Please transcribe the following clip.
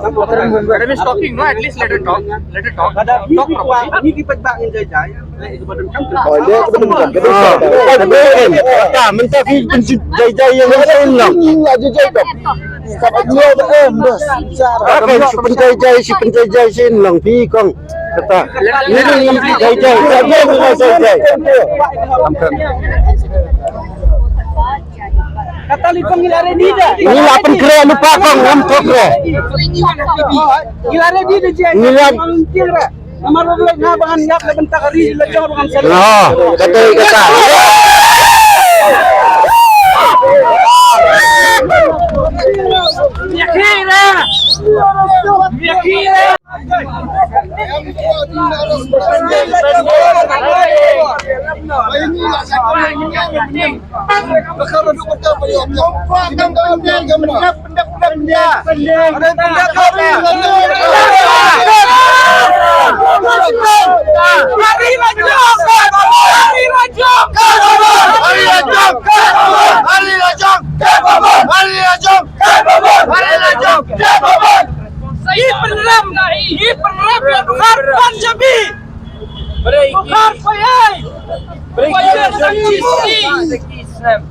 Madam is talking, no? At least let it talk. Let it talk. Talk properly. Ini dipagbakin jaya. Oh, dia mentah jai-jai yang lain lah. Jai-jai tu. Sebab dia bos. Si penjai-jai sin lang pi kong. Kata. Ini jai-jai. Saya bukan jai-jai. Kata lipang ngilare di dah. Ini 8 kre lupa kong 6 kre. Ngilare di dah je. Ngilare. Amar boleh ngabangan yak bentak hari lejong bangan sel. Oh, kata. Yakira. Ini penerap yang bukan Punjabi. Bukan Payai. Payai Islam.